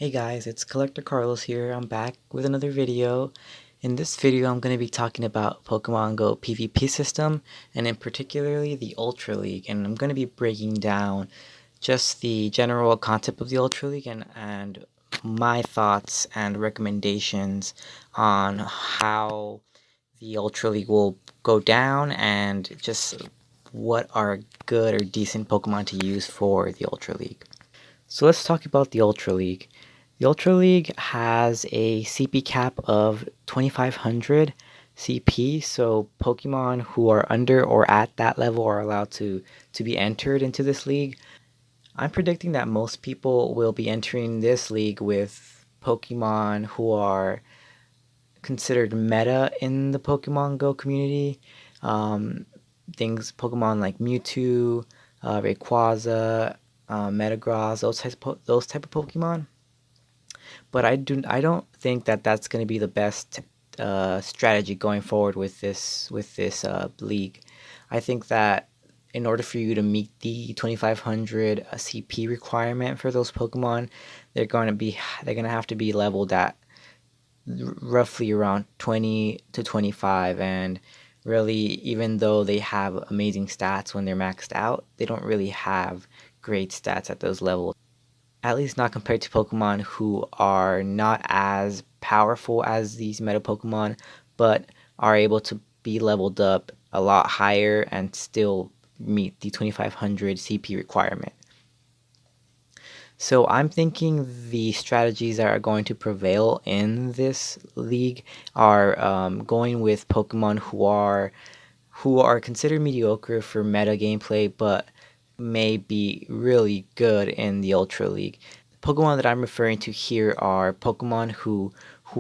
Hey guys, it's Collector Carlos here. I'm back with another video. In this video, I'm going to be talking about Pokemon Go PvP system, and in particularly the Ultra League. And I'm going to be breaking down just the general concept of the Ultra League and my thoughts and recommendations on how the Ultra League will go down and just what are good or decent Pokemon to use for the Ultra League. So let's talk about the Ultra League. The Ultra League has a CP cap of 2500 CP, so Pokemon who are under or at that level are allowed to be entered into this league. I'm predicting that most people will be entering this league with Pokemon who are considered meta in the Pokemon Go community. Pokemon like Mewtwo, Rayquaza, Metagross, those type of Pokemon. But I don't think that that's going to be the best strategy going forward with this league. I think that in order for you to meet the 2500 CP requirement for those Pokemon, they're going to have to be leveled at roughly around 20 to 25. And really, even though they have amazing stats when they're maxed out, they don't really have great stats at those levels, at least not compared to Pokemon who are not as powerful as these meta Pokemon, but are able to be leveled up a lot higher and still meet the 2500 CP requirement. So I'm thinking the strategies that are going to prevail in this league are going with Pokemon who are considered mediocre for meta gameplay, but may be really good in the Ultra League. Pokemon that I'm referring to here are Pokemon who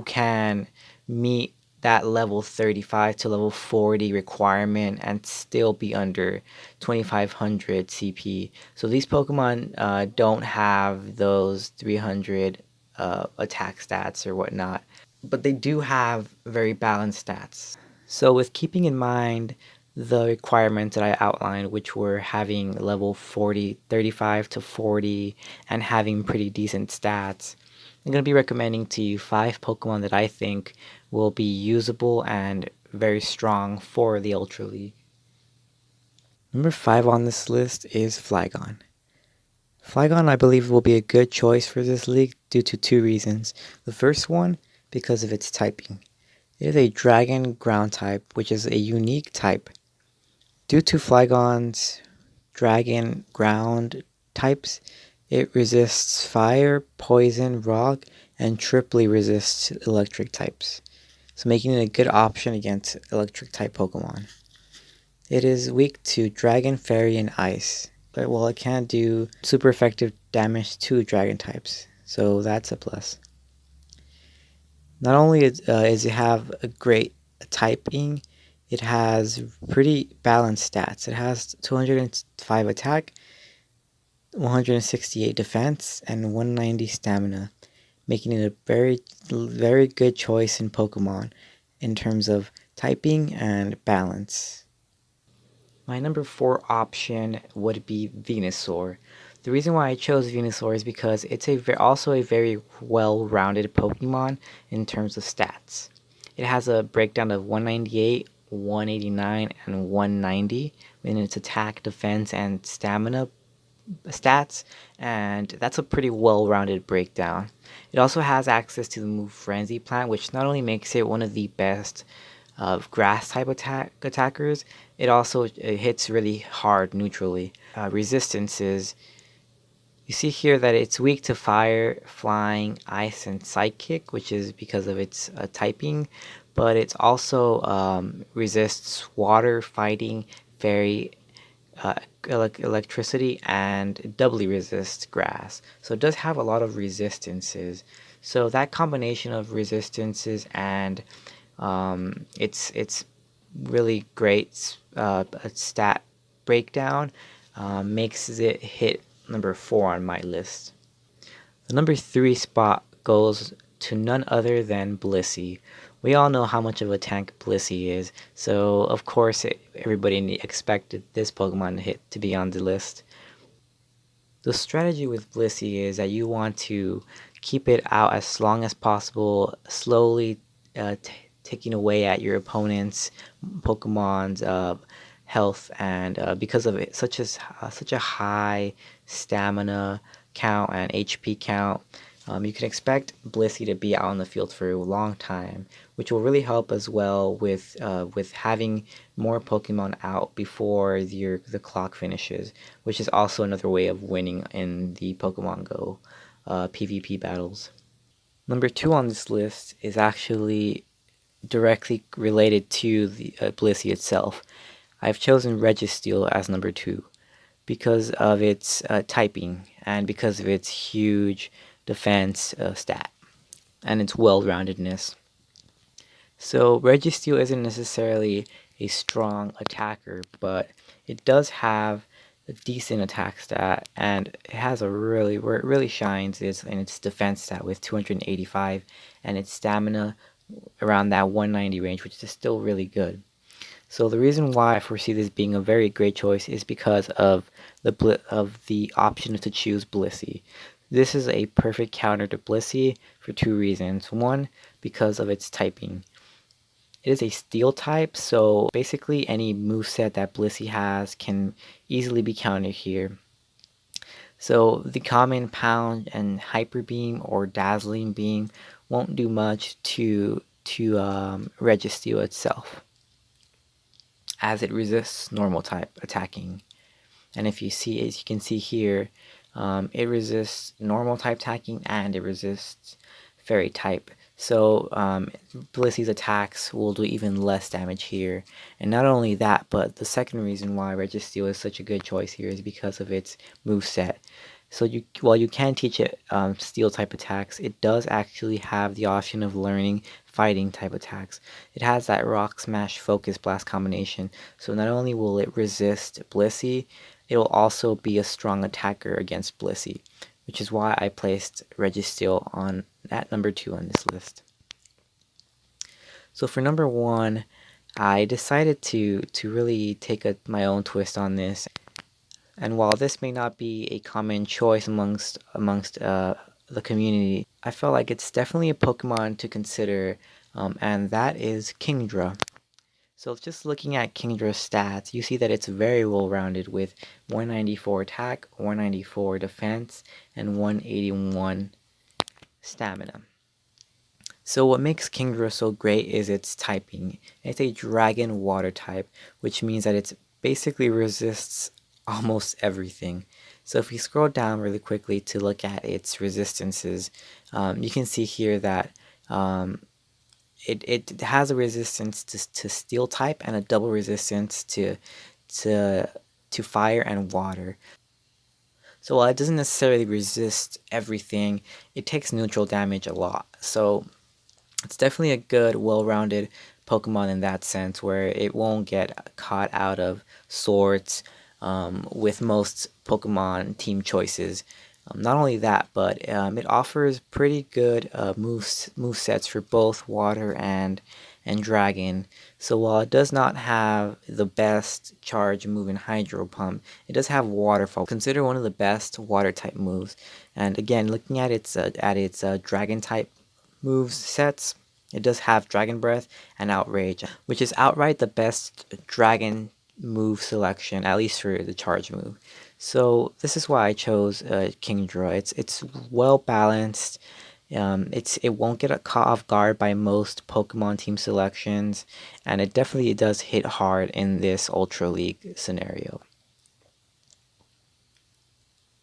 can meet that level 35 to level 40 requirement and still be under 2500 CP. So these Pokemon don't have those 300 attack stats or whatnot, but they do have very balanced stats. So with keeping in mind the requirements that I outlined, which were having level 40, 35 to 40, and having pretty decent stats, I'm going to be recommending to you 5 Pokemon that I think will be usable and very strong for the Ultra League. Number 5 on this list is Flygon. Flygon, I believe, will be a good choice for this league due to 2 reasons. The first one, because of its typing. It is a Dragon Ground type, which is a unique type. Due to Flygon's Dragon Ground types, it resists Fire, Poison, Rock, and triply resists Electric types, so making it a good option against Electric type Pokemon. It is weak to Dragon, Fairy, and Ice, but while it can do super effective damage to Dragon types, so that's a plus. Not only does it have a great typing, it has pretty balanced stats. It has 205 attack, 168 defense, and 190 stamina, making it a very good choice in Pokemon in terms of typing and balance. My number 4 option would be Venusaur. The reason why I chose Venusaur is because it's also a very well-rounded Pokemon in terms of stats. It has a breakdown of 198, 189, and 190 in its attack, defense, and stamina stats, and that's a pretty well-rounded breakdown. It also has access to the move Frenzy Plant, which not only makes it one of the best of grass type attackers, it hits really hard neutrally. Resistances, you see here that it's weak to fire, flying, ice, and psychic, which is because of its typing, but it also resists water, fighting, fairy, electricity, and doubly resists grass. So it does have a lot of resistances. So that combination of resistances and it's really great stat breakdown makes it hit number 4 on my list. The number 3 spot goes to none other than Blissey. We all know how much of a tank Blissey is, so of course everybody expected this Pokemon to be on the list. The strategy with Blissey is that you want to keep it out as long as possible, slowly taking away at your opponent's Pokemon's health, and because of it, such a high stamina count and HP count, you can expect Blissey to be out on the field for a long time, which will really help as well with having more Pokemon out before the clock finishes, which is also another way of winning in the Pokemon Go PvP battles. Number two on this list is actually directly related to the Blissey itself. I've chosen Registeel as number two because of its typing and because of its huge defense stat and its well-roundedness. So Registeel isn't necessarily a strong attacker, but it does have a decent attack stat, and it has where it really shines is in its defense stat with 285 and its stamina around that 190 range, which is still really good. So the reason why I foresee this being a very great choice is because of the option to choose Blissey. This is a perfect counter to Blissey for two reasons. One, because of its typing. It is a steel type, so basically any moveset that Blissey has can easily be countered here. So the common Pound and Hyper Beam or Dazzling Beam won't do much to Registeel itself, as it resists normal type attacking. And if you see, as you can see here, it resists normal type attacking and it resists fairy type. So Blissey's attacks will do even less damage here. And not only that, but the second reason why Registeel is such a good choice here is because of its moveset. So while you can teach it steel type attacks, it does actually have the option of learning fighting type attacks. It has that Rock Smash Focus Blast combination, so not only will it resist Blissey, it will also be a strong attacker against Blissey, which is why I placed Registeel on at number 2 on this list. So for number 1, I decided to really take my own twist on this. And while this may not be a common choice amongst the community, I felt like it's definitely a Pokemon to consider, and that is Kingdra. So just looking at Kingdra's stats, you see that it's very well rounded with 194 attack, 194 defense, and 181 stamina. So what makes Kingdra so great is its typing. It's a dragon water type, which means that it basically resists almost everything. So if we scroll down really quickly to look at its resistances, you can see here that it has a resistance to steel type and a double resistance to fire and water. So while it doesn't necessarily resist everything, it takes neutral damage a lot. So it's definitely a good, well-rounded Pokemon in that sense, where it won't get caught out of sorts with most Pokemon team choices. Not only that, but it offers pretty good movesets for both Water and Dragon. So while it does not have the best charge move in Hydro Pump, it does have Waterfall, considered one of the best Water type moves. And again, looking at its Dragon type moves sets, it does have Dragon Breath and Outrage, which is outright the best Dragon move selection, at least for the charge move. So this is why I chose Kingdra. It's well balanced. It won't get caught off guard by most Pokemon team selections, and it definitely does hit hard in this Ultra League scenario.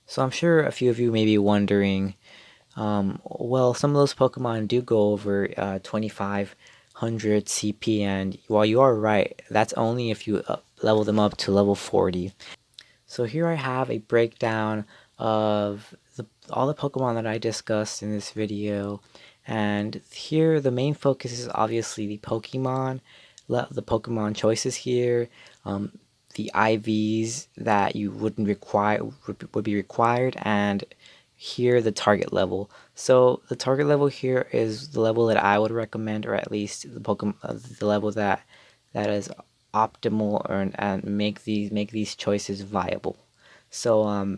So I'm sure a few of you may be wondering, well, some of those Pokemon do go over 2500 CP, and while you are right, that's only if you level them up to level 40. So here I have a breakdown of all the Pokemon that I discussed in this video, and here the main focus is obviously the Pokemon choices here, the IVs that you would be required, and here the target level. So the target level here is the level that I would recommend, or at least the level that is optimal, and make these choices viable. So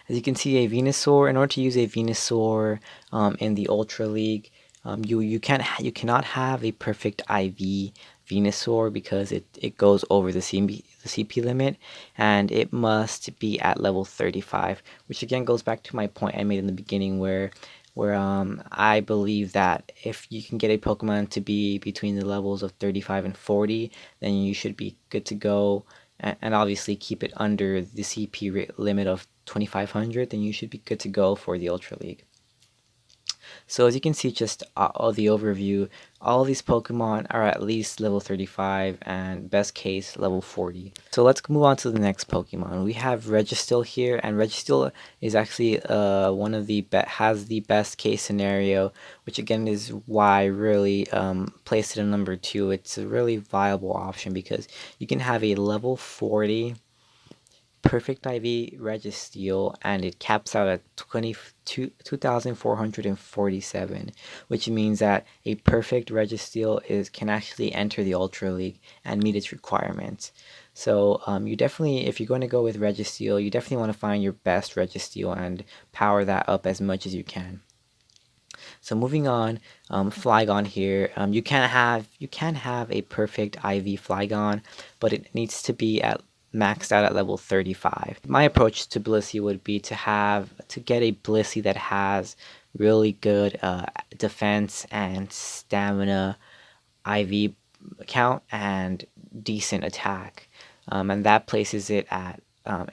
As you can see, a Venusaur. In order to use a Venusaur in the Ultra League, you cannot have a perfect IV Venusaur because it goes over the CP limit, and it must be at level 35, which again goes back to my point I made in the beginning where I believe that if you can get a Pokemon to be between the levels of 35 and 40, then you should be good to go, and obviously keep it under the CP limit of 2500, then you should be good to go for the Ultra League. So as you can see, just all the overview, all these Pokemon are at least level 35 and best case level 40. So let's move on to the next Pokemon. We have Registeel here, and Registeel is actually one of the has the best case scenario, which again is why I really placed it in number 2. It's a really viable option because you can have a level 40 perfect IV Registeel, and it caps out at 2,447, which means that a perfect Registeel can actually enter the Ultra League and meet its requirements. So you definitely, if you're going to go with Registeel, you definitely want to find your best Registeel and power that up as much as you can. So moving on, Flygon here. You can have a perfect IV Flygon, but it needs to be at maxed out at level 35. My approach to Blissey would be to get a Blissey that has really good defense and stamina IV count and decent attack, and that places it at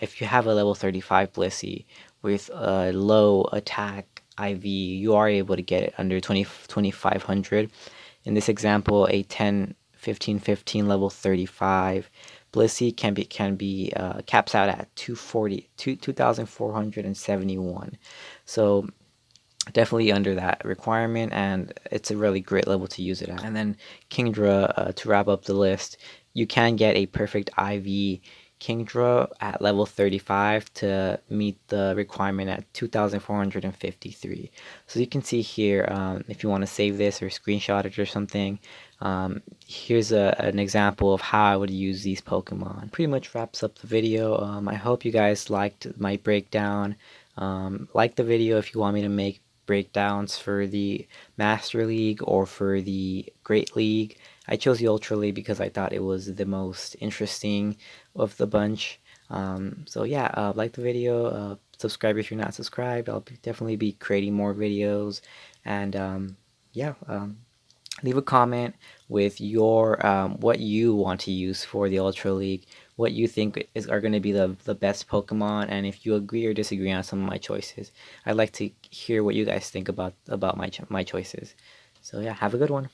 if you have a level 35 Blissey with a low attack IV, you are able to get it under 2500. In this example, a 10-15-15 level 35 Blissey can be caps out at 2,471. So definitely under that requirement, and it's a really great level to use it at. And then Kingdra, to wrap up the list, you can get a perfect IV Kingdra at level 35 to meet the requirement at 2,453. So you can see here, if you want to save this or screenshot it or something, here's an example of how I would use these Pokemon. Pretty much wraps up the video. I hope you guys liked my breakdown. Like the video if you want me to make breakdowns for the Master League or for the Great League. I chose the Ultra League because I thought it was the most interesting of the bunch. So yeah, like the video, subscribe if you're not subscribed. I'll definitely be creating more videos, and yeah, leave a comment with your what you want to use for the Ultra League, what you think are going to be the best Pokemon, and if you agree or disagree on some of my choices. I'd like to hear what you guys think about my choices. So yeah, have a good one.